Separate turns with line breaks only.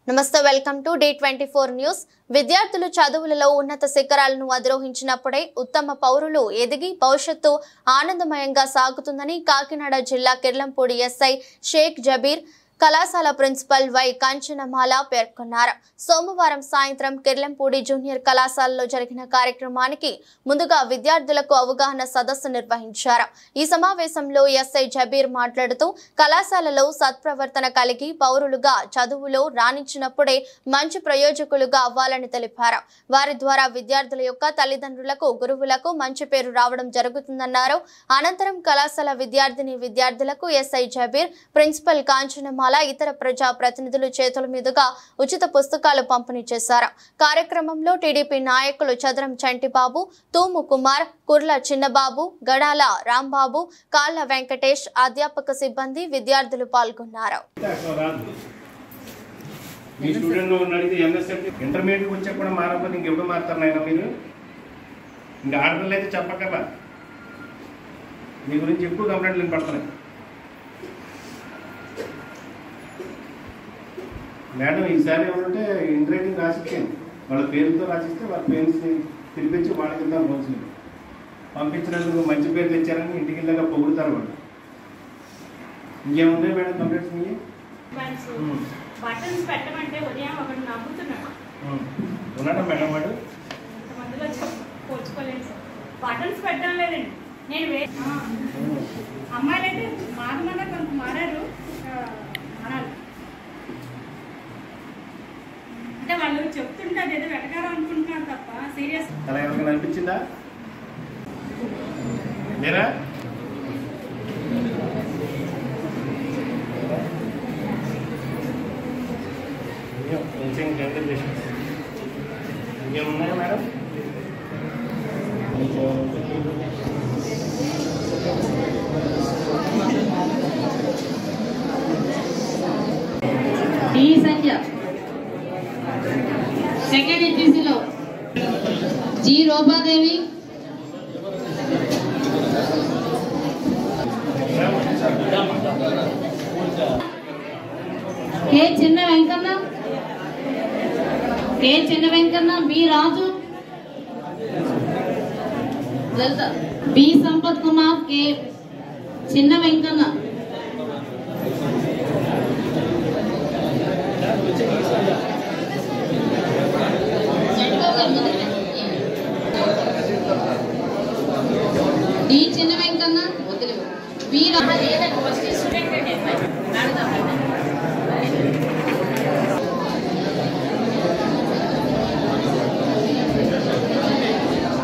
నమస్తే welcome to D24 news. విద్యార్థులు చదువులలో ఉన్నత శిఖరాలను అధిరోహించినప్పుడే ఉత్తమ పౌరులు ఎదిగి భవిష్యత్తు ఆనందమయంగా సాగుతుందని కాకినాడ జిల్లా కిర్లంపూడి ఎస్ఐ షేక్ జబీర్ కళాశాల ప్రిన్సిపల్ వై కంచనమాల పేర్కొన్నారు। సోమవారం సాయంత్రం కిర్లంపూడి జూనియర్ కళాశాలలో జరిగిన కార్యక్రమానికి ముందుగా విద్యార్థులకు అవగాహన సదస్సు నిర్వహించారు। ఈ సమావేశంలో ఎస్ఐ జబీర్ మాట్లాడుతూ కళాశాలలో సత్ప్రవర్తన కలిగి పౌరులుగా చదువులో రాణించినప్పుడే మంచి ప్రయోజకులుగా అవ్వాలని తెలిపారు। వారి ద్వారా విద్యార్థుల యొక్క తల్లిదండ్రులకు గురువులకు మంచి పేరు రావడం జరుగుతుందన్నారు। అనంతరం కళాశాల విద్యార్థులకు ఎస్ఐ జబీర్ ప్రిన్సిపల్ కంచనమాల ఇతర ప్రజా ప్రతినిధులు చేతుల మీదుగా ఉచిత పుస్తకాలు పంపిణీ చేశారు। కార్యక్రమంలో టీడీపీ నాయకులు చదరం చంటిబాబు, తూము కుమార్, కుర్ల చిన్నబాబు, గడాల రాంబాబు, కాళ్ళ వెంకటేష్, అధ్యాపక సిబ్బంది విద్యార్థులు పాల్గొన్నారు।
మీ స్టూడెంట్ లో ఉన్నది ఎంఎస్ఎఫ్ ఇంటర్మీడియట్ వచ్చాక కూడా మారకపోతే ఇంకెప్పుడు మారుతారు నాయన మీరు? ఇంకా ఆడపిల్లలు అయితే చెప్పక్కర్లా, మీ గురించి ఎక్కువ కంప్లైంట్లు పడుతున్నాయి। మేడం ఈసారి ఏమంటే ఇంటర్ రైటింగ్ రాసిచ్చాను, వాళ్ళ పేరుతో రాసిస్తే వాళ్ళ పేరెంట్స్ని పిలిపించి వాళ్ళ కింద రోజులు పంపించినందుకు మంచి పేరు తెచ్చారని ఇంటికి వెళ్ళాక పొగుడుతారు వాళ్ళు। ఇంకేమున్నాయి మేడం కంప్లైంట్స్ మీ?
బటన్స్ పెట్టమంటే ఉదయం ఒకటి నవ్వుతున్నాడు
ఉన్నాడా మేడం వాడు?
మందులో పోల్చుకోలేదు సార్, బటన్స్ పెట్టడం లేదండి। నేను అమ్మాయిలు అయితే మారమన్నా కొంత మారారు, మారాలి అంటే వాళ్ళు చెప్తుంటే అదేదో వెటకారం అనుకుంటున్నారు తప్ప సీరియస్
అలా ఎవరికైనా అనిపించిందా? లేరా? ఇంకేమున్నాయా madam?
D Sanjay second HC लो G Rupadevi K Chinna Venkanna B Raju Lalitha B Sampath Kumar K Chinna वेंकन्न D चिन्न वेंकन्न वीर